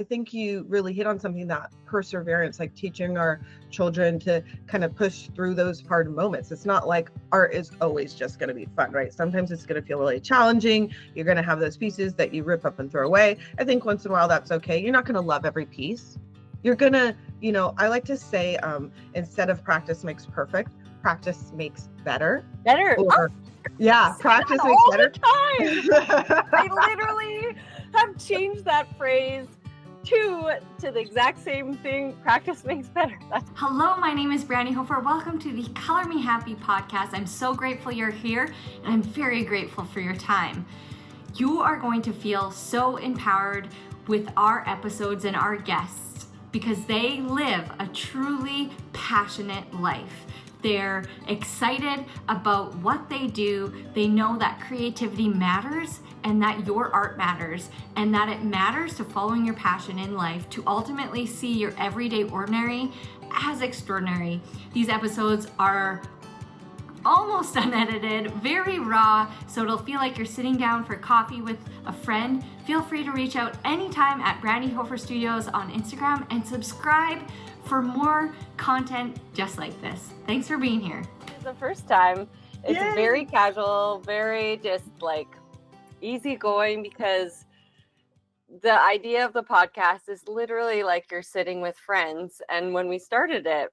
I think you really hit on something, that perseverance, like teaching our children to kind of push through those hard moments. It's not like art is always just going to be fun, right? Sometimes it's going to feel really challenging. You're going to have those pieces that you rip up and throw away. I think once in a while that's okay. You're not going to love every piece. You're going to, I like to say, instead of practice makes perfect, practice makes better. Or, yeah, practice makes better. I literally have changed that phrase to the exact same thing. Practice makes better. Hello, my name is Brandi Hofer. Welcome to the Color Me Happy podcast. I'm so grateful you're here, and I'm very grateful for your time. You are going to feel so empowered with our episodes and our guests because they live a truly passionate life. They're excited about what they do. They know that creativity matters and that your art matters and that it matters to following your passion in life to ultimately see your everyday ordinary as extraordinary. These episodes are almost unedited, very raw, so it'll feel like you're sitting down for coffee with a friend. Feel free to reach out anytime at Brandi Hofer Studios on Instagram and subscribe for more content just like this. Thanks for being here. It's the first time. It's Yay. Very casual, very just like easygoing, because the idea of the podcast is literally like you're sitting with friends. And when we started it,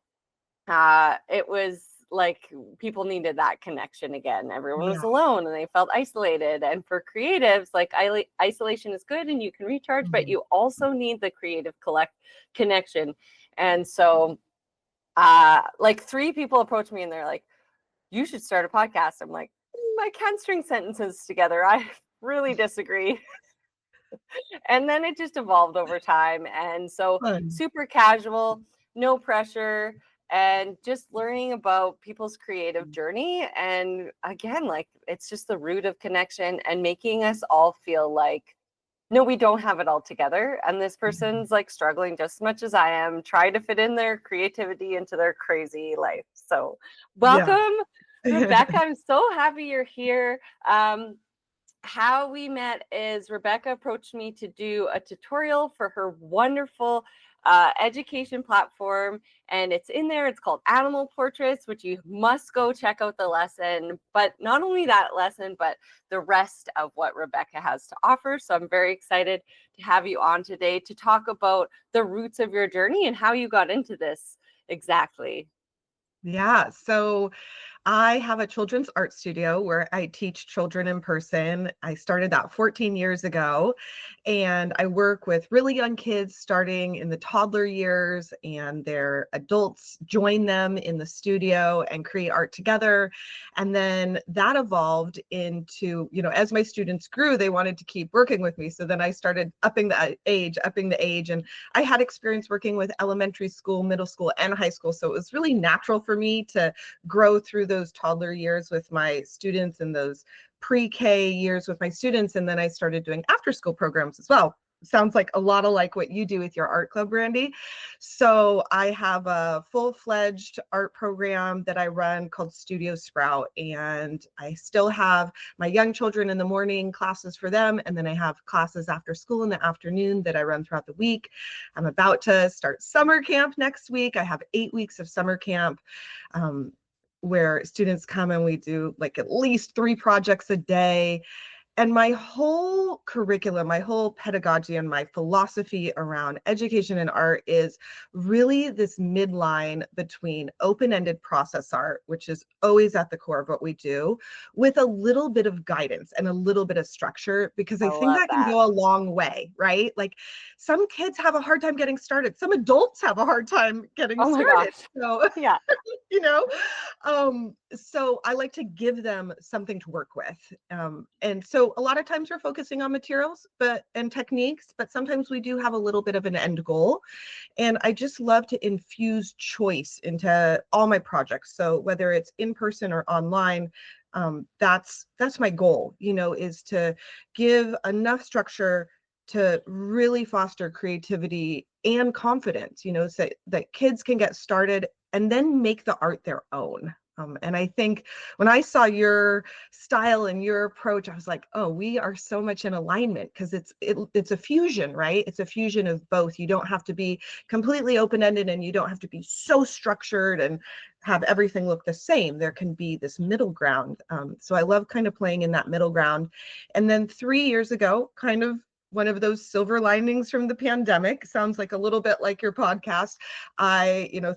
it was like people needed that connection again. Everyone was alone and they felt isolated. And for creatives, like isolation is good and you can recharge, but you also need the creative connection. And so like 3 people approached me and they're like, you should start a podcast. I'm like, I can't string sentences together. I really disagree. And then it just evolved over time. And so super casual, no pressure, and just learning about people's creative journey. And again, like it's just the root of connection and making us all feel like, no, we don't have it all together. And this person's like struggling just as much as I am, trying to fit in their creativity into their crazy life. So welcome, Rebecca. I'm so happy you're here. How we met is Rebecca approached me to do a tutorial for her wonderful education platform, and it's in there. It's called Animal Portraits, which you must go check out the lesson. But not only that lesson, but the rest of what Rebecca has to offer. So I'm very excited to have you on today to talk about the roots of your journey and how you got into this exactly. Yeah, so I have a children's art studio where I teach children in person. I started that 14 years ago, and I work with really young kids starting in the toddler years, and their adults join them in the studio and create art together. And then that evolved into, as my students grew, they wanted to keep working with me. So then I started upping the age. And I had experience working with elementary school, middle school, and high school. So it was really natural for me to grow through those toddler years with my students and those pre-K years with my students. And then I started doing after school programs as well. Sounds like a lot of like what you do with your art club, Brandi. So I have a full-fledged art program that I run called Studio Sprout. And I still have my young children in the morning classes for them. And then I have classes after school in the afternoon that I run throughout the week. I'm about to start summer camp next week. I have 8 weeks of summer camp. Where students come and we do like at least 3 projects a day. And my whole curriculum, my whole pedagogy and my philosophy around education and art is really this midline between open-ended process art, which is always at the core of what we do, with a little bit of guidance and a little bit of structure, because I think that can go a long way, right? Like some kids have a hard time getting started. Some adults have a hard time getting started. So, yeah. So I like to give them something to work with. And so a lot of times we're focusing on materials and techniques, but sometimes we do have a little bit of an end goal. And I just love to infuse choice into all my projects. So whether it's in person or online, that's my goal, is to give enough structure to really foster creativity and confidence, so that kids can get started and then make the art their own. And I think when I saw your style and your approach, I was like, oh, we are so much in alignment, because it's a fusion, right? It's a fusion of both. You don't have to be completely open-ended, and you don't have to be so structured and have everything look the same. There can be this middle ground. So I love kind of playing in that middle ground. And then 3 years ago, kind of one of those silver linings from the pandemic, sounds like a little bit like your podcast.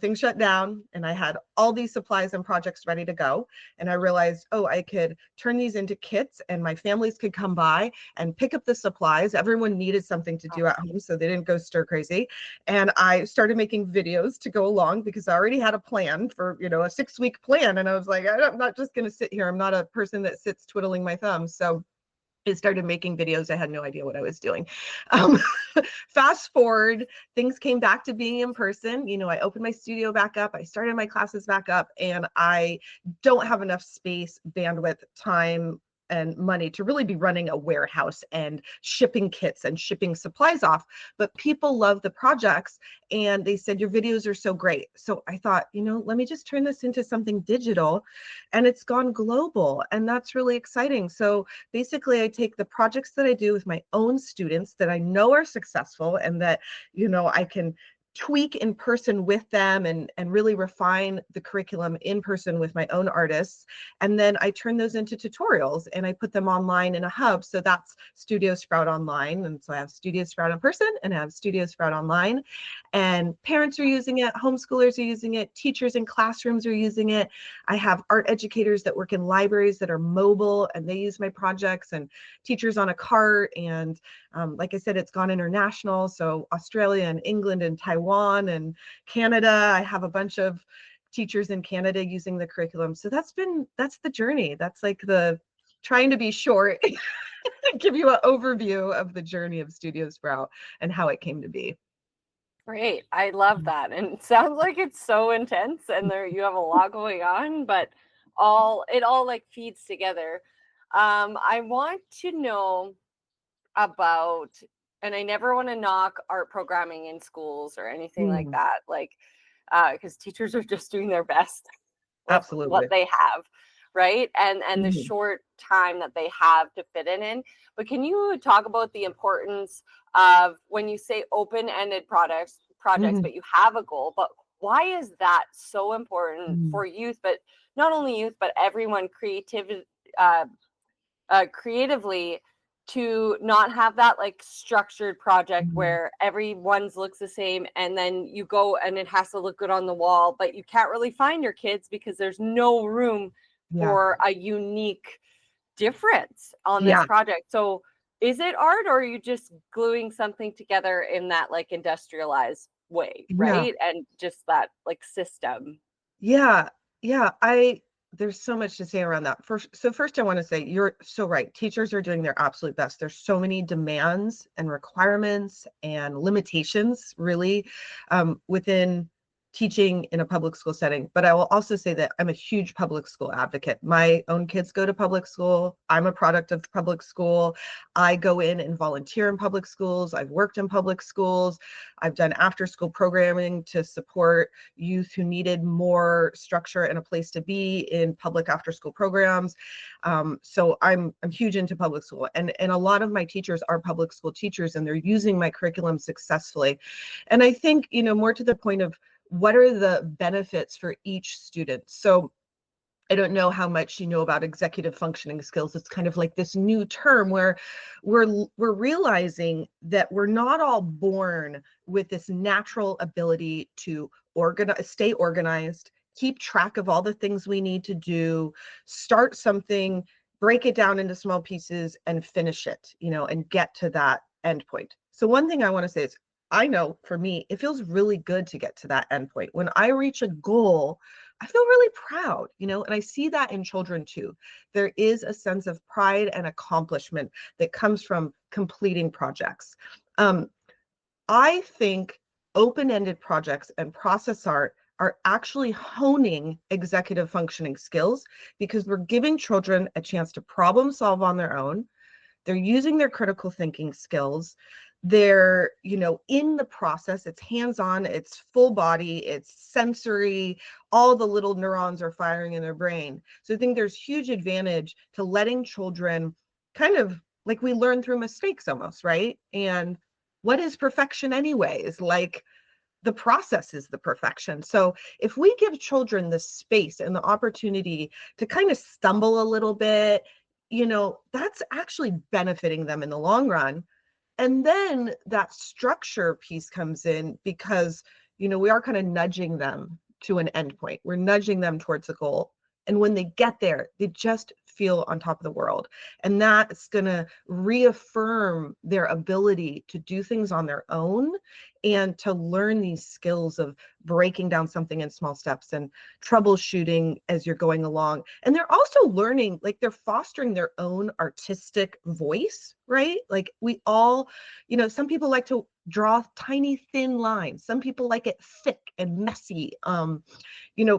Things shut down, and I had all these supplies and projects ready to go. And I realized, oh, I could turn these into kits, and my families could come by and pick up the supplies. Everyone needed something to do at home, so they didn't go stir crazy. And I started making videos to go along, because I already had a plan for, a 6-week plan. And I was like, I'm not just going to sit here. I'm not a person that sits twiddling my thumbs. So I started making videos. I had no idea what I was doing. Um, Fast forward, things came back to being in person. I opened my studio back up. I started my classes back up, and I don't have enough space, bandwidth, time, and money to really be running a warehouse and shipping kits and shipping supplies off. But people love the projects, and they said, your videos are so great. So I thought, let me just turn this into something digital, and it's gone global. And that's really exciting. So basically, I take the projects that I do with my own students that I know are successful, and that, I can tweak in person with them, and really refine the curriculum in person with my own artists. And then I turn those into tutorials, and I put them online in a hub. So that's Studio Sprout Online. And so I have Studio Sprout in person, and I have Studio Sprout Online. And parents are using it, homeschoolers are using it, teachers in classrooms are using it. I have art educators that work in libraries that are mobile, and they use my projects, and teachers on a cart. And like I said, it's gone international. So Australia and England and Taiwan and Canada. I have a bunch of teachers in Canada using the curriculum. So that's the journey. That's like the trying to be short, give you an overview of the journey of Studio Sprout and how it came to be. Great. I love that. And it sounds like it's so intense, and there you have a lot going on, but it all like feeds together. I want to know about, and I never want to knock art programming in schools or anything like that, like because teachers are just doing their best with Absolutely. what they have, right? And the short time that they have to fit it in. But can you talk about the importance of, when you say open-ended projects, but you have a goal, but why is that so important for youth, but not only youth, but everyone creatively, to not have that like structured project where everyone's looks the same, and then you go and it has to look good on the wall, but you can't really find your kids because there's no room for a unique difference on this project. So is it art, or are you just gluing something together in that like industrialized way, right? And just that like system. There's so much to say around that. First, I want to say you're so right. Teachers are doing their absolute best. There's so many demands and requirements and limitations, really, within teaching in a public school setting. But I will also say that I'm a huge public school advocate. My own kids go to public school. I'm a product of public school. I go in and volunteer in public schools. I've worked in public schools. I've done after school programming to support youth who needed more structure and a place to be in public after school programs. So I'm huge into public school, and a lot of my teachers are public school teachers, and they're using my curriculum successfully. And I think, more to the point of, what are the benefits for each student? So I don't know how much you know about executive functioning skills. It's kind of like this new term where we're realizing that we're not all born with this natural ability to stay organized, keep track of all the things we need to do, start something, break it down into small pieces, and finish it, and get to that end point. So one thing I want to say is, I know for me, it feels really good to get to that endpoint. When I reach a goal, I feel really proud, and I see that in children too. There is a sense of pride and accomplishment that comes from completing projects. I think open-ended projects and process art are actually honing executive functioning skills, because we're giving children a chance to problem solve on their own. They're using their critical thinking skills. they're, in the process. It's hands-on, it's full body, it's sensory, all the little neurons are firing in their brain. So I think there's huge advantage to letting children kind of, like, we learn through mistakes almost, right? And what is perfection anyways? Like, the process is the perfection. So if we give children the space and the opportunity to kind of stumble a little bit, that's actually benefiting them in the long run. And then that structure piece comes in because, we are kind of nudging them to an endpoint. We're nudging them towards a goal. And when they get there, they just feel on top of the world. And that's going to reaffirm their ability to do things on their own and to learn these skills of breaking down something in small steps and troubleshooting as you're going along. And they're also learning, like, they're fostering their own artistic voice, right? Like, we all, some people like to draw tiny thin lines. Some people like it thick and messy.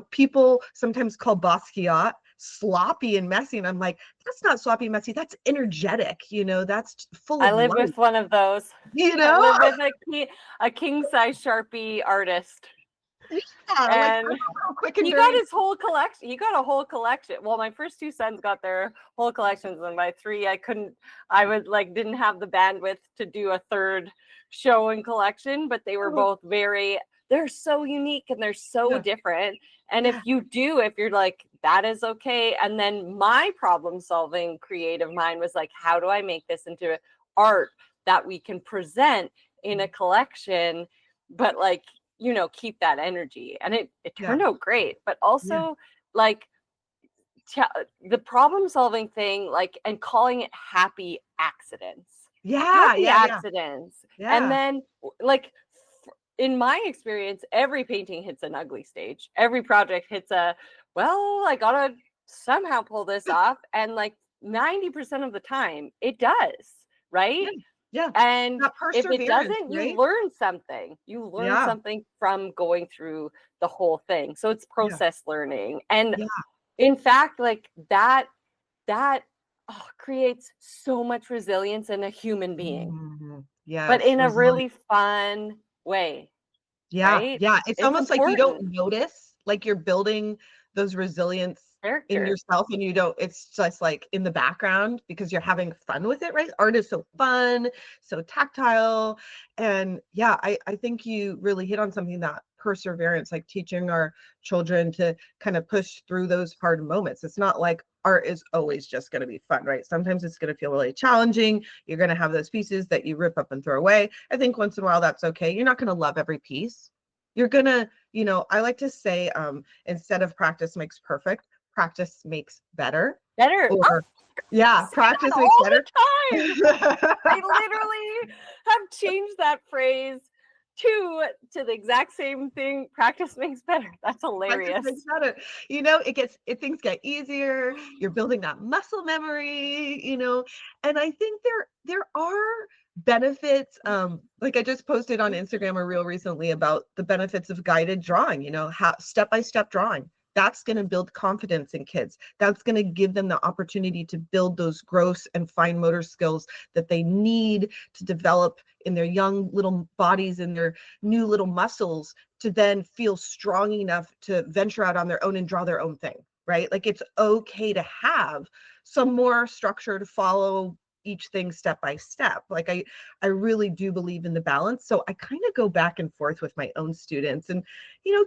People sometimes call Basquiat sloppy and messy, and I'm like, that's not sloppy and messy, that's energetic, that's full I of live life. with one of those. I live with a king size Sharpie artist. Yeah, And quick and he dirty. got his whole collection. He got a whole collection. Well, my first two sons got their whole collections, and my three, didn't have the bandwidth to do a third show and collection, but they were both they're so unique and they're so different. And if you're like, that is okay. And then my problem solving creative mind was like, how do I make this into art that we can present in a collection, but like, keep that energy? And it turned out great. But also like the problem solving thing, like, and calling it happy accidents. Accidents. And then, like, in my experience, every painting hits an ugly stage. Every project hits I gotta somehow pull this off. And like 90% of the time it does, right? Yeah. And if it doesn't, you learn something. You learn something from going through the whole thing. So it's process learning. And in fact, like that creates so much resilience in a human being. But in a really fun way. Right? It's almost important. Like you don't notice, like you're building those resilience in yourself, and you don't, it's just like in the background because you're having fun with it, right? Art is so fun, so tactile. And I think you really hit on something, that perseverance, like teaching our children to kind of push through those hard moments. It's not like art is always just going to be fun, right? Sometimes it's going to feel really challenging. You're going to have those pieces that you rip up and throw away. I think once in a while that's okay. You're not going to love every piece. You're going to, I like to say, instead of practice makes perfect, practice makes better. Or, practice makes better. I literally have changed that phrase to the exact same thing. Practice makes better. That's hilarious. Practice makes better. Things get easier. You're building that muscle memory, and I think there are benefits. Like I just posted on Instagram a reel recently about the benefits of guided drawing, how step-by-step drawing. That's going to build confidence in kids. That's going to give them the opportunity to build those gross and fine motor skills that they need to develop in their young little bodies and their new little muscles to then feel strong enough to venture out on their own and draw their own thing, right? Like it's okay to have some more structure to follow each thing step by step. Like I really do believe in the balance. So I kind of go back and forth with my own students, and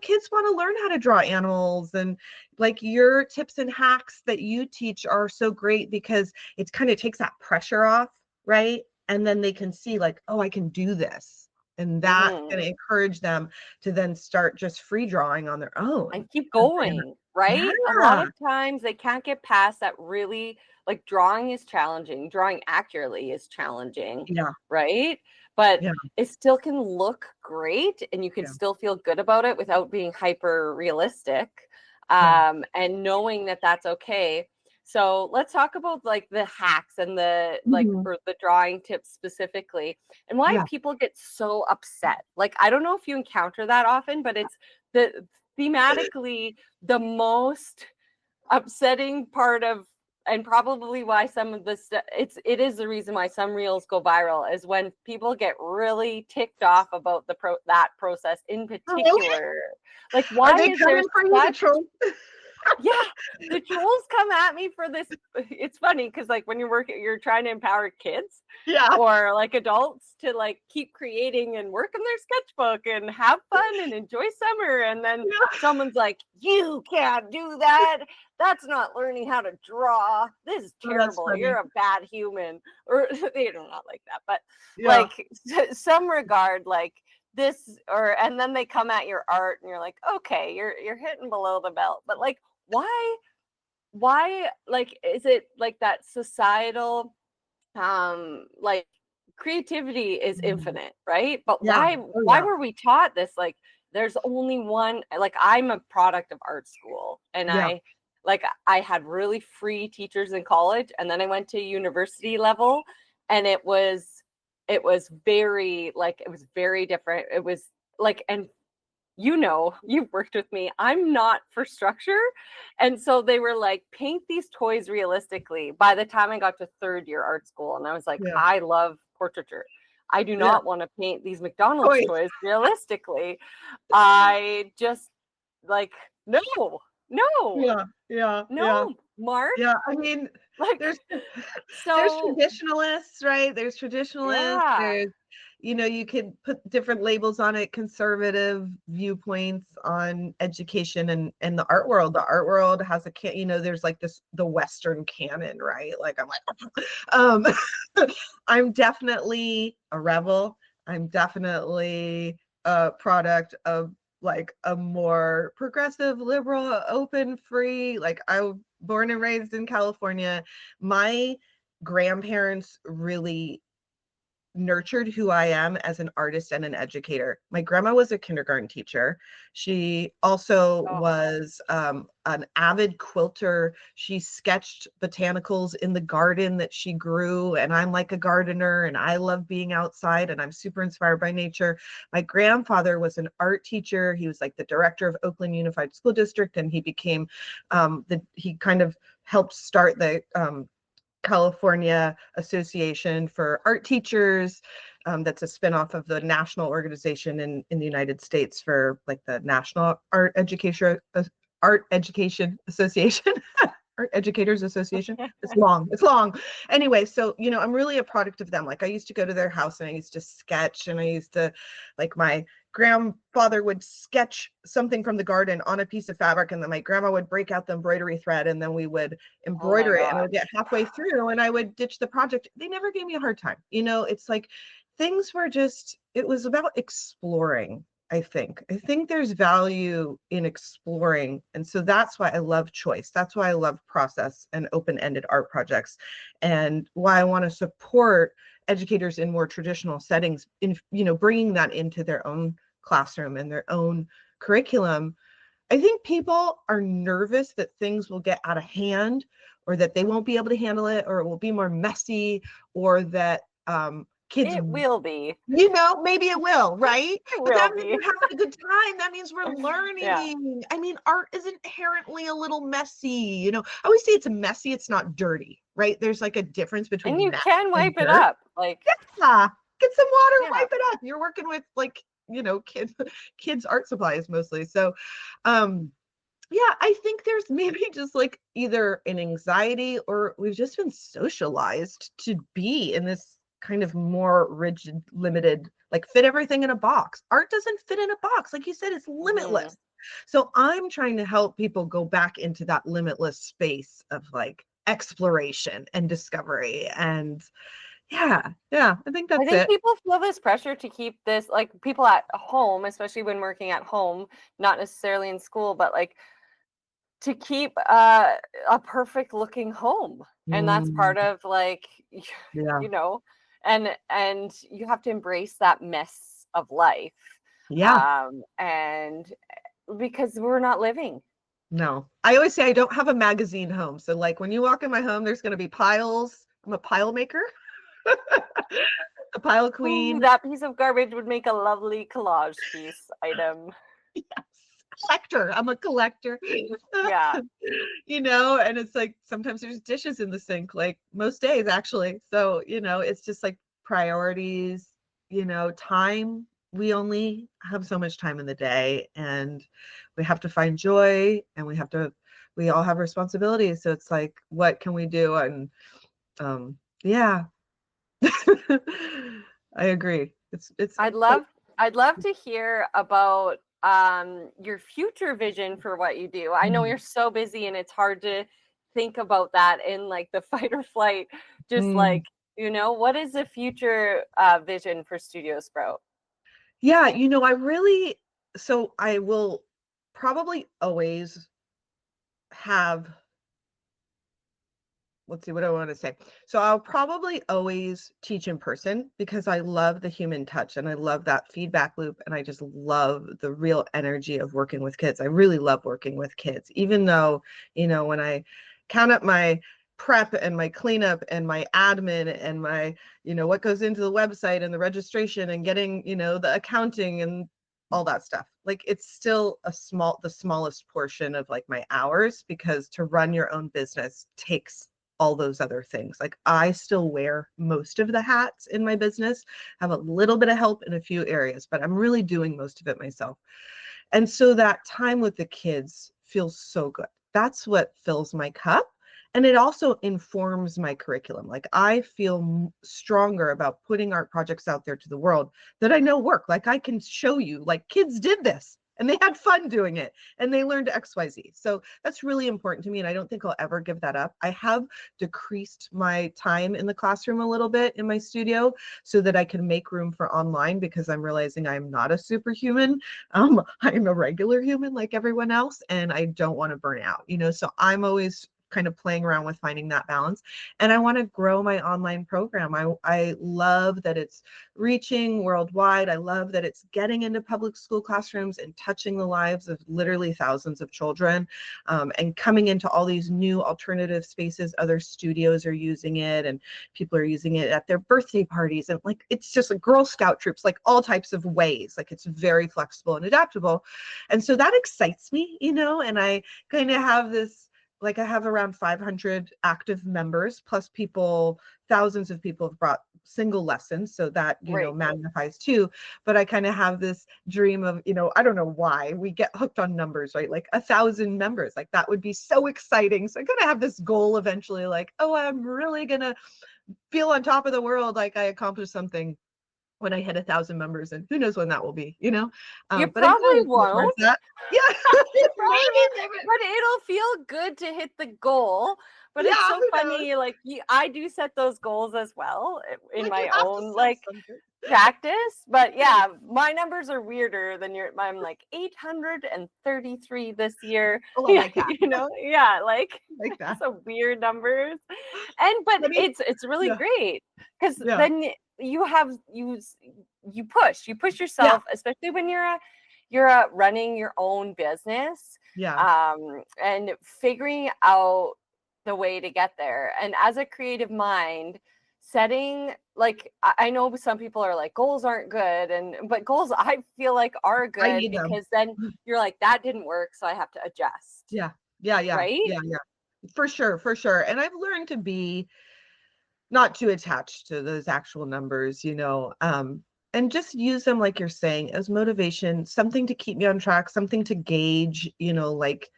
kids want to learn how to draw animals, and like your tips and hacks that you teach are so great because it kind of takes that pressure off, right? And then they can see like, oh, I can do this. And that's going to encourage them to then start just free drawing on their own. And keep going, right? A lot of times they can't get past that. Really, like, drawing is challenging. Drawing accurately is challenging, right? But it still can look great, and you can still feel good about it without being hyper realistic, and knowing that that's okay. So let's talk about like the hacks and the or the drawing tips specifically, and why people get so upset. Like, I don't know if you encounter that often, but it's thematically the most upsetting part of and probably why some of this, it is the reason why some reels go viral, is when people get really ticked off about that process in particular. Like, Are why they is there coming for you, the such trolls? yeah, the trolls come at me for this. It's funny because like when you're trying to empower kids Yeah. or like adults to like keep creating and work on their sketchbook and have fun and enjoy summer, and then someone's like, you can't do that, that's not learning how to draw, this is terrible, you're a bad human, or they don't not like that, but like some regard, like this, or and then they come at your art and you're like, okay, you're hitting below the belt, but like why like is it like that societal like creativity is infinite, right? But why were we taught this, like there's only one, like I'm a product of art school, and I had really free teachers in college, and then I went to university level, and it was very like, it was very different. It was like, and you've worked with me, I'm not for structure. And so they were like, paint these toys realistically by the time I got to third year art school. And I was like, I love portraiture, I do not want to paint these McDonald's toys realistically. I just like, no, Mark. Yeah, I mean, like there's traditionalists, right? There's traditionalists. There's, you can put different labels on it, conservative viewpoints on education and the art world. The art world has there's like the Western canon, right? Like I'm like, I'm definitely a rebel. I'm definitely a product of like a more progressive, liberal, open, free, like I was born and raised in California. My grandparents really nurtured who I am as an artist and an educator. My grandma was a kindergarten teacher. She also was an avid quilter. She sketched botanicals in the garden that she grew, and I'm like a gardener, and I love being outside, and I'm super inspired by nature. My grandfather was an art teacher. He was like the director of Oakland Unified School District, and he became he kind of helped start the California Association for Art Teachers. That's a spinoff of the national organization in the United States for like the National Art Education Association. Art Educators Association. It's long. Anyway, so, I'm really a product of them. Like I used to go to their house and I used to sketch, and I used to, like, my grandfather would sketch something from the garden on a piece of fabric, and then my grandma would break out the embroidery thread, and then we would embroider it, and I would get halfway through and I would ditch the project. They never gave me a hard time. It's like things were just, it was about exploring. I think there's value in exploring. And so that's why I love choice. That's why I love process and open-ended art projects, and why I want to support educators in more traditional settings in, bringing that into their own classroom and their own curriculum. I think people are nervous that things will get out of hand, or that they won't be able to handle it, or it will be more messy, or that kids, it will be, maybe it will, right? But that means we're having a good time. That means we're learning. I mean, art is inherently a little messy. I always say it's messy, it's not dirty, right? There's like a difference between, and you can wipe it up, like get some water, wipe it up. You're working with like, kids art supplies mostly. So I think there's maybe just like either an anxiety, or we've just been socialized to be in this kind of more rigid, limited, like fit everything in a box. Art doesn't fit in a box. Like you said, it's limitless. So I'm trying to help people go back into that limitless space of like exploration and discovery. And I think that's it. People feel this pressure to keep this, like people at home, especially when working at home, not necessarily in school, but like to keep a perfect looking home. And that's part of like, and you have to embrace that mess of life. And because we're not living. No, I always say I don't have a magazine home. So like when you walk in my home, there's going to be piles. I'm a pile maker. A pile queen. Ooh, that piece of garbage would make a lovely collage piece item. Yes. collector. I'm a collector. Yeah. And it's like sometimes there's dishes in the sink, like most days actually. So, it's just like priorities, time. We only have so much time in the day, and we have to find joy, and we all have responsibilities. So it's like, what can we do? And yeah, I agree. It's I'd love to hear about your future vision for what you do. I know you're so busy and it's hard to think about that in like the fight or flight. Just like, what is the future vision for Studio Sprout? Yeah, I will probably always have, let's see, what do I want to say? So I'll probably always teach in person because I love the human touch and I love that feedback loop. And I just love the real energy of working with kids. I really love working with kids, even though, when I count up my prep and my cleanup and my admin and my, what goes into the website and the registration and getting, the accounting and all that stuff. Like it's still the smallest portion of like my hours, because to run your own business takes all those other things. Like I still wear most of the hats in my business, have a little bit of help in a few areas, but I'm really doing most of it myself. And so that time with the kids feels so good. That's what fills my cup. And it also informs my curriculum. Like I feel stronger about putting art projects out there to the world that I know work. Like I can show you, like kids did this and they had fun doing it and they learned XYZ. So that's really important to me. And I don't think I'll ever give that up. I have decreased my time in the classroom a little bit in my studio so that I can make room for online, because I'm realizing I'm not a superhuman. I'm a regular human like everyone else, and I don't want to burn out, so I'm always kind of playing around with finding that balance. And I want to grow my online program. I love that it's reaching worldwide. I love that it's getting into public school classrooms and touching the lives of literally thousands of children, and coming into all these new alternative spaces. Other studios are using it, and people are using it at their birthday parties. And like, it's just like Girl Scout troops, like all types of ways. Like it's very flexible and adaptable. And so that excites me, and I kind of have this, like I have around 500 active members, plus thousands of people have brought single lessons. So that, Right. magnifies too. But I kind of have this dream of, I don't know why we get hooked on numbers, right? Like 1,000 members, like that would be so exciting. So I'm going to have this goal eventually, like, oh, I'm really going to feel on top of the world. Like I accomplished something when I hit 1,000 members, and who knows when that will be, You but I do probably work towards won't. that. Yeah. You probably won't, Maybe. but it'll feel good to hit the goal. But it's Yeah, so who knows? funny, like I do set those goals as well in Like you my have to own set like something. practice. But Yeah. yeah, my numbers are weirder than your. I'm like 833 this year. Oh, I like that. Yeah, like I like that. some weird numbers. But Funny. it's really Yeah. great because Yeah. then you push Yeah. yourself, especially when you're running your own business, Yeah. and figuring out the way to get there. And as a creative mind, setting, like I know some people are like goals aren't good, but goals I feel like are I good, need them. because then you're like, that didn't work, so I have to adjust. Yeah. Yeah. Yeah. Right. Yeah. Yeah. For sure. For sure. And I've learned to be not too attached to those actual numbers, and just use them, like you're saying, as motivation, something to keep me on track, something to gauge, like,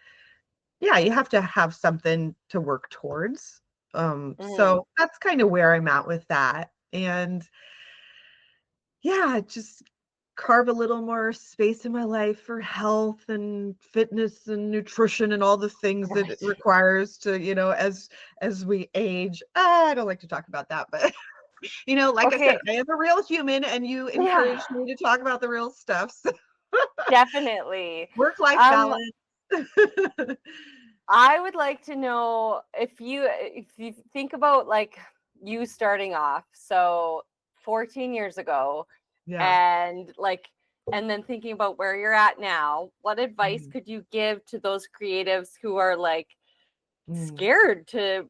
yeah, you have to have something to work towards. Mhm. So that's kind of where I'm at with that. And yeah, just carve a little more space in my life for health and fitness and nutrition and all the things that it Right. requires to, as we age. I don't like to talk about that, but like I said, Okay. I am a real human, and you Yeah, encouraged me to talk about the real stuff. So definitely. work-life um balance. I would like to know if you think about like you starting off, so 14 years ago, Yeah. and like, and then thinking about where you're at now, what advice Mm, could you give to those creatives who are like mm. scared to,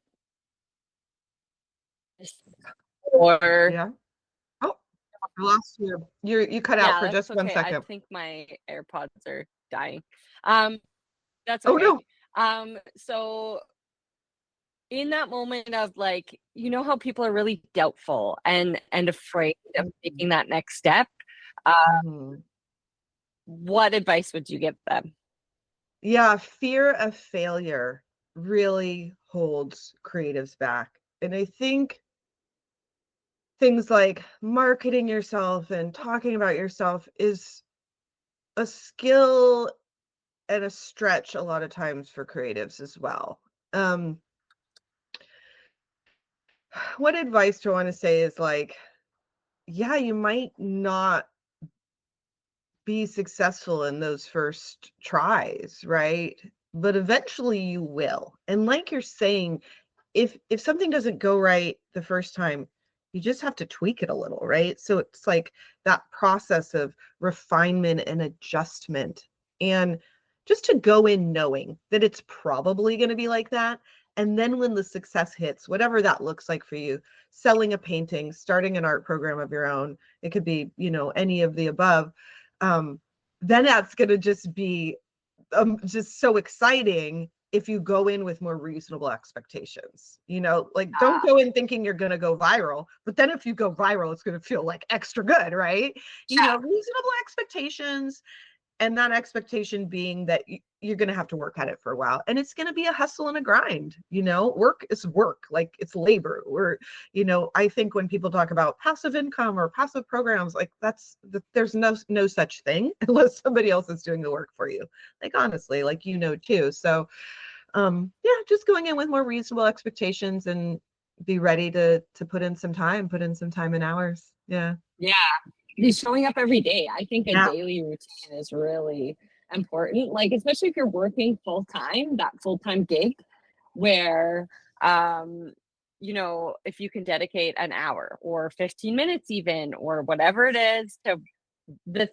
or Yeah. Oh. I lost you. You cut out Yeah, for that's just one okay. I second. think my AirPods are dying. Um, that's Oh okay. no. So in that moment of like, you know how people are really doubtful and afraid of taking that next step, uh, Mhm. what advice would you give them? Yeah, fear of failure really holds creatives back. And I think things like marketing yourself and talking about yourself is a skill and a stretch a lot of times for creatives as well. Um, what advice do I want to say is like, yeah, you might not be successful in those first tries, right? But eventually you will. And like you're saying, if something doesn't go right the first time, you just have to tweak it a little, right? So it's like that process of refinement and adjustment, and just to go in knowing that it's probably going to be like that. And then when the success hits, whatever that looks like for you, selling a painting, starting an art program of your own, it could be, any of the above. um, then that's going to just be just so exciting if you go in with more reasonable expectations. Like, don't go in thinking you're going to go viral, but then if you go viral, it's going to feel like extra good, right? Reasonable expectations, and that expectation being that you're going to have to work at it for a while, and it's going to be a hustle and a grind. Work is work, like it's labor. I think when people talk about passive income or passive programs, like there's no such thing unless somebody else is doing the work for you, like honestly, like too. So yeah, just going in with more reasonable expectations and be ready to put in some time and hours. Yeah. Yeah. He's showing up every day. I think a Yeah. daily routine is really important. Like, especially if you're working full time, that full time gig where, um, if you can dedicate an hour or 15 minutes, even, or whatever it is, to the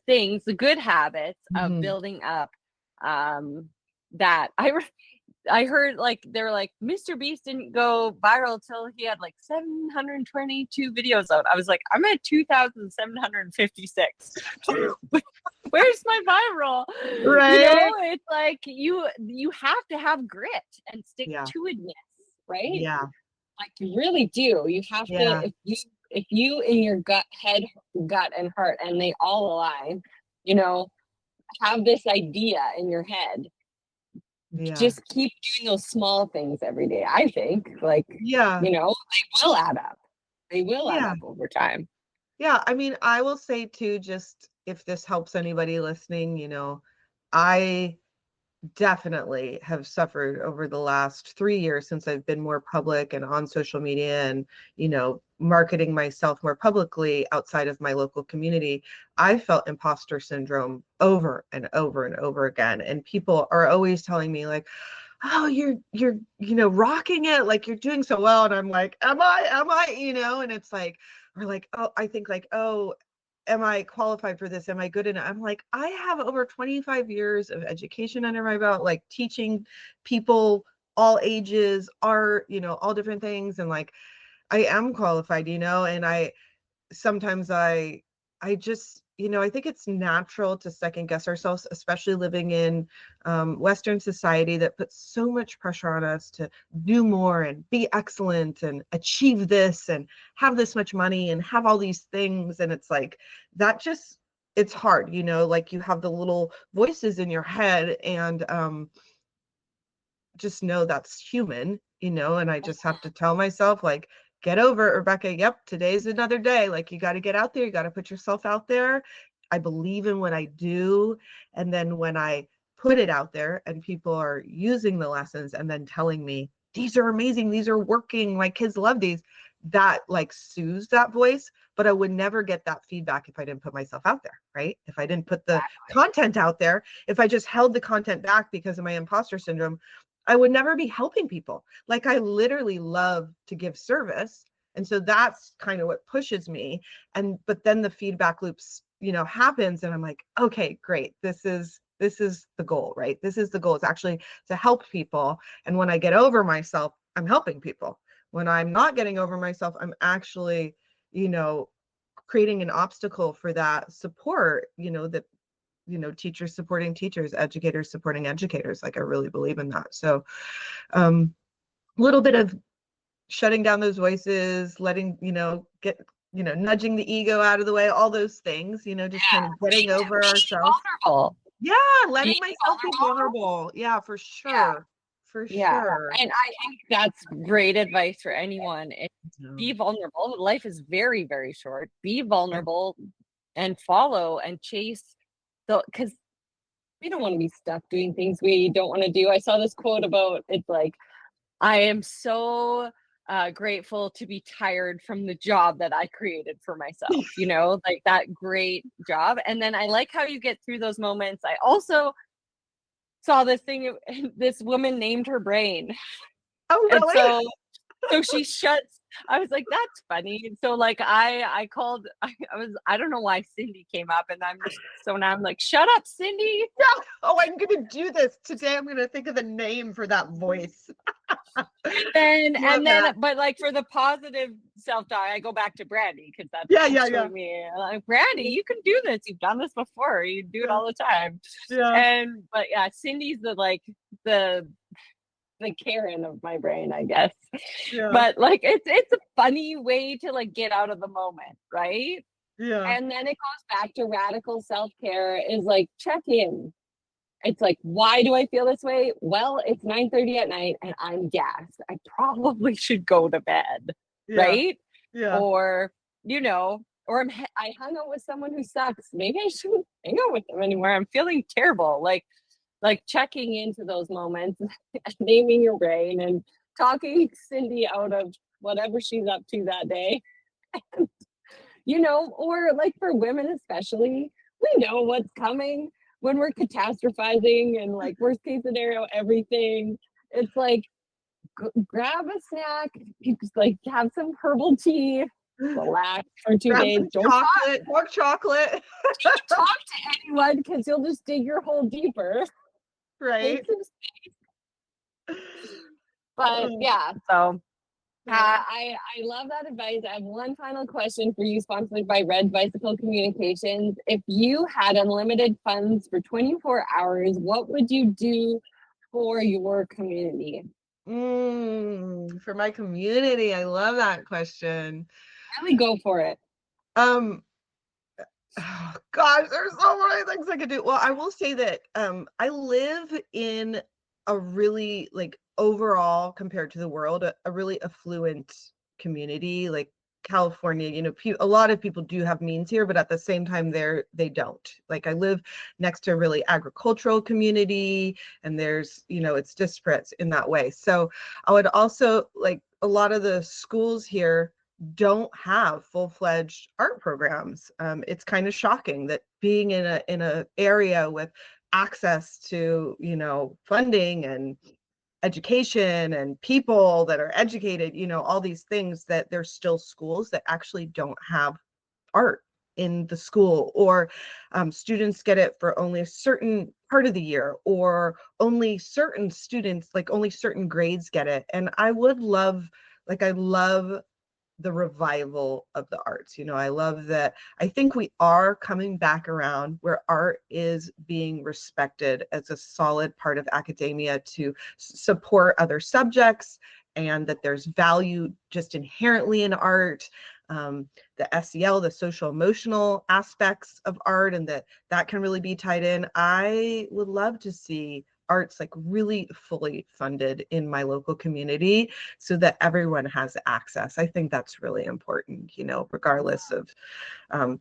good habits of Mhm. building up, that I heard, like, they were like, Mr. Beast didn't go viral till he had like 722 videos out. I was like, I'm at 2,756. Where's my viral? Right. It's like you have to have grit and stick Yeah. to itness, right? Yeah. Like, you really do. You have to, Yeah. if you in your gut and heart, and they all align, you know, have this idea in your head, Yeah. just keep doing those small things every day. I think, like, Yeah. they will add up. They will add Yeah. up over time. Yeah. I mean, I will say too, just if this helps anybody listening, I definitely have suffered over the last 3 years since I've been more public and on social media and, marketing myself more publicly outside of my local community. I felt imposter syndrome over and over and over again. And people are always telling me like, oh, you're rocking it, like you're doing so well. And I'm like, am I, and it's like, or like, oh, I think like, oh, am I qualified for this? Am I good enough? I'm like, I have over 25 years of education under my belt, like teaching people all ages, art, all different things. And like, I am qualified, and sometimes I just, I think it's natural to second guess ourselves, especially living in Western society that puts so much pressure on us to do more and be excellent and achieve this and have this much money and have all these things. And it's like, that just, it's hard, like you have the little voices in your head, and just know that's human, and I just have to tell myself, like, get over it, Rebecca. Yep, today's another day. Like, you got to get out there, you got to put yourself out there. I believe in what I do. And then when I put it out there and people are using the lessons and then telling me, these are amazing, these are working, my kids love these, that like soothes that voice. But I would never get that feedback if I didn't put myself out there, right? If I didn't put the content out there, if I just held the content back because of my imposter syndrome, I would never be helping people. Like, I literally love to give service. And so that's kind of what pushes me. But then the feedback loops, happens, and I'm like, okay, great. This is the goal, right? This is the goal. It's actually to help people. And when I get over myself, I'm helping people. When I'm not getting over myself, I'm actually, you know, creating an obstacle for that support, that, teachers supporting teachers, educators supporting educators. Like, I really believe in that. So a little bit of shutting down those voices, letting, get, nudging the ego out of the way, all those things, just kind of getting over ourselves. Vulnerable. Yeah, letting myself be vulnerable. Yeah, for sure. For sure. And I think that's great advice for anyone. Be vulnerable. Life is very, very short. Be vulnerable and follow and chase. Because we don't want to be stuck doing things we don't want to do. I saw this quote about, it's like, I am so grateful to be tired from the job that I created for myself, like that great job. And then I like how you get through those moments. I also saw this thing, this woman named her brain. Oh, And really? so she shuts. I was like, that's funny. So like I called, I don't know why Cindy came up, and now I'm like, shut up, Cindy. Yeah. Oh, I'm gonna do this today. I'm gonna think of the name for that voice. And then but like for the positive self-talk, I go back to Brandi, because that's showing me like, Brandi, you can do this. You've done this before. You do it all the time. Yeah. But yeah, Cindy's the Karen of my brain, I guess. Yeah. But like it's a funny way to like get out of the moment, right? Yeah. And then it goes back to radical self-care, is like, check in. It's like, why do I feel this way? Well, it's 9:30 at night and I'm gassed. I probably should go to bed, right? Yeah. Or or I hung out with someone who sucks. Maybe I shouldn't hang out with them anymore. I'm feeling terrible. Like checking into those moments, naming your brain, and talking Cindy out of whatever she's up to that day. Or like for women especially, we know what's coming when we're catastrophizing and like worst case scenario, everything. It's like, grab a snack, like have some herbal tea, relax for 2 days. Don't dark chocolate. talk to anyone, because you'll just dig your hole deeper. Right. But yeah, so I love that advice. I have one final question for you, sponsored by Red Bicycle Communications. If you had unlimited funds for 24 hours, what would you do for your community? For my community, I love that question. Really go for it. Oh gosh, there's so many things I could do. Well, I will say that I live in a really, like, overall, compared to the world, a really affluent community. Like California, a lot of people do have means here, but at the same time, they don't. Like, I live next to a really agricultural community, and there's, it's disparate in that way. So I would also, like, a lot of the schools here don't have full-fledged art programs. It's kind of shocking that being in a area with access to, funding and education and people that are educated, all these things, that there's still schools that actually don't have art in the school, or students get it for only a certain part of the year, or only certain students, like only certain grades get it. And I love the revival of the arts. I love that. I think we are coming back around where art is being respected as a solid part of academia to support other subjects, and that there's value just inherently in art. The SEL, the social emotional aspects of art, and that can really be tied in. I would love to see arts like really fully funded in my local community, so that everyone has access. I think that's really important, regardless of I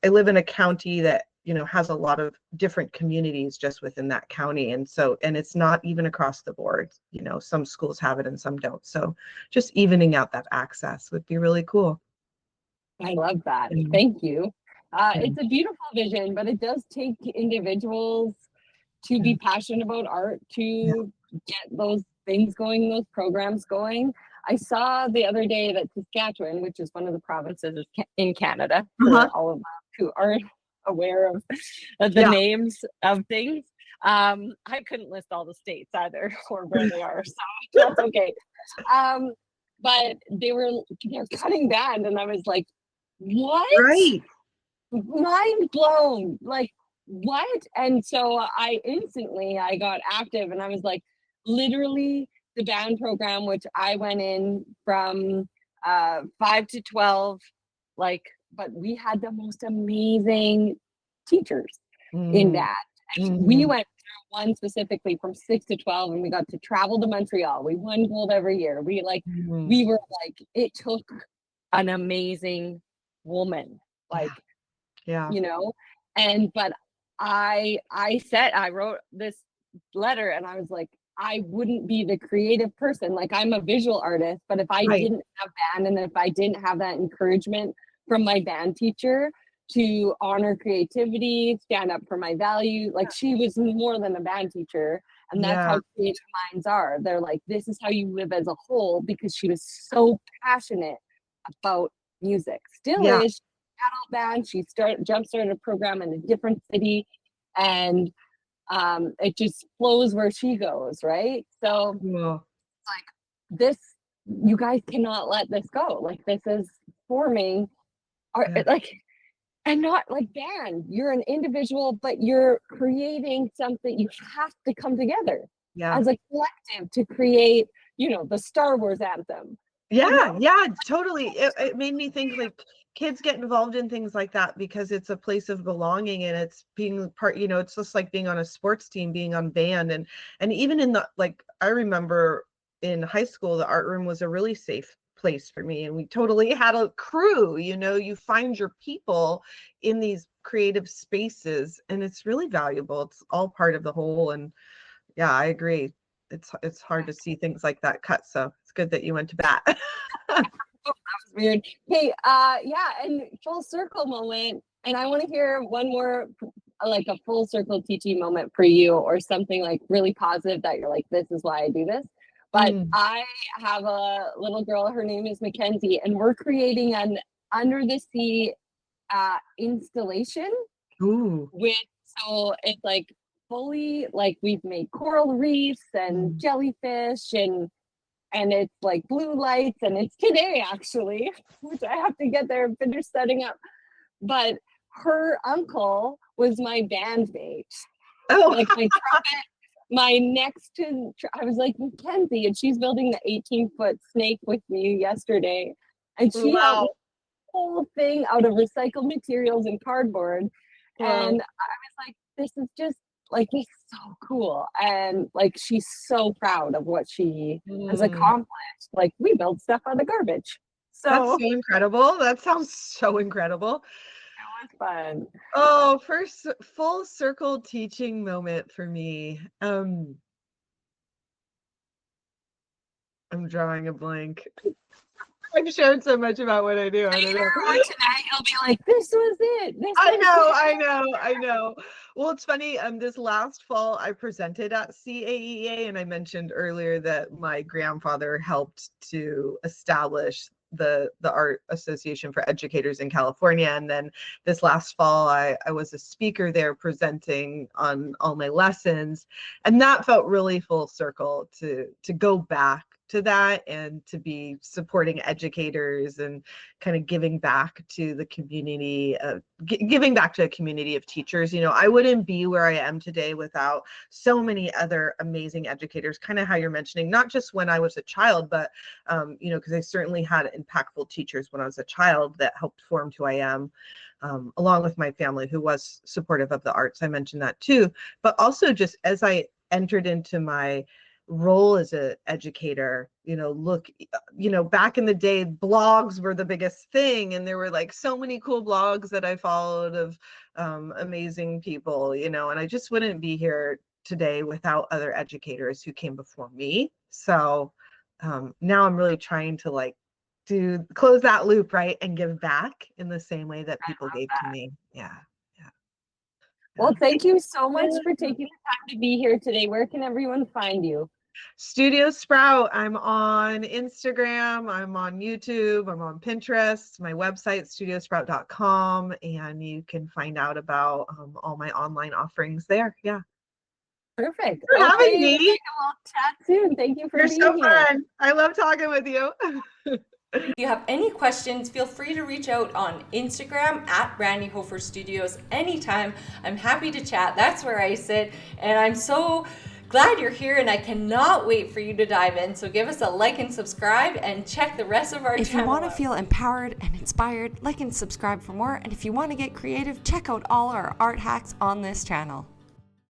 live in a county that has a lot of different communities just within that county, and it's not even across the board. Some schools have it and some don't, so just evening out that access would be really cool. I love that. Thank you. It's a beautiful vision, but it does take individuals to be passionate about art to get those things going, those programs going. I saw the other day that Saskatchewan, which is one of the provinces in Canada, for all of us who aren't aware of the names of things, I couldn't list all the states either, or where they are, so that's okay. But they're cutting band, and I was like, what? Right. Mind blown. Like, what? And so I got active, and I was like, literally the band program, which I went in from 5 to 12, like, but we had the most amazing teachers in Mm, that. We mhm, went through one specifically from 6 to 12, and we got to travel to Montreal. We won gold every year. mhm. We were like, it took an amazing woman, Yeah, like, yeah, you know. And but I wrote this letter, and I was like, I wouldn't be the creative person. Like, I'm a visual artist, but if I right. didn't have band, and if I didn't have that encouragement from my band teacher to honor creativity, stand up for my value, like, she was more than a band teacher. And that's Yeah, how creative minds are. They're like, this is how you live as a whole, because she was so passionate about music, still yeah. is. Adult band. She jump started a program in a different city, and it just flows where she goes, right? So, Cool. like, this, you guys cannot let this go. Like, this is forming our, Yeah, like, and not like band. You're an individual, but you're creating something. You have to come together yeah. as a collective to create, the Star Wars anthem. Like, Yeah, what? yeah, totally. It made me think like kids get involved in things like that because it's a place of belonging and it's being part, it's just like being on a sports team, being on band and even in the like I remember in high school the art room was a really safe place for me and we totally had a crew, you find your people in these creative spaces and it's really valuable. It's all part of the whole and yeah, I agree. It's hard to see things like that cut, so it's good that you went to bat. Weird. Hey, yeah, and full circle moment. And I want to hear one more, like a full circle teaching moment for you, or something like really positive that you're like, this is why I do this. But Mm. I have a little girl, her name is Mackenzie, and we're creating an under the sea installation Ooh. with, so it's like fully, like, we've made coral reefs and Mm. jellyfish, and it's like blue lights, and it's today actually, which I have to get there and finish setting up. But her uncle was my bandmate, Oh, like my trumpet, my next to, I was like, Mackenzie, and she's building the 18-foot snake with me yesterday, and she built wow. the whole thing out of recycled materials and cardboard. Wow. And I was like, this is just, like, it's so cool. And like, she's so proud of what she has Mm. accomplished. Like, we build stuff out of garbage. That's So so incredible. That sounds so incredible. it was fun. Oh, first full circle teaching moment for me. I'm drawing a blank. I've shared so much about what I do. I don't know. Everyone tonight, you'll be like, this was it. This I was know, it. I know, I know. Well, it's funny. This last fall, I presented at CAEA, and I mentioned earlier that my grandfather helped to establish the Art Association for Educators in California. And then this last fall, I was a speaker there presenting on all my lessons, and that felt really full circle to go back to that and to be supporting educators and kind of giving back to the community giving back to a community of teachers. I wouldn't be where I am today without so many other amazing educators, kind of how you're mentioning, not just when I was a child, but because I certainly had impactful teachers when I was a child that helped form who I am, along with my family who was supportive of the arts. I mentioned that too, but also just as I entered into my role as an educator, back in the day, blogs were the biggest thing, and there were like so many cool blogs that I followed of amazing people, and I just wouldn't be here today without other educators who came before me. So now I'm really trying to like close that loop, right, and give back in the same way that people gave to me. Yeah, yeah, yeah. Well, thank you so much for taking the time to be here today. Where can everyone find you? Studio Sprout. I'm on Instagram, I'm on YouTube, I'm on Pinterest, my website, studiosprout.com, and you can find out about all my online offerings there. Yeah. Perfect. For having Okay, me. we'll chat soon. Thank you for You're so being here. fun. I love talking with you. If you have any questions, feel free to reach out on Instagram at Brandi Hofer Studios anytime. I'm happy to chat. That's where I sit. And I'm so glad you're here, and I cannot wait for you to dive in. So give us a like and subscribe, and check the rest of our channel. If you want to feel empowered and inspired, like and subscribe for more. And if you want to get creative, check out all our art hacks on this channel.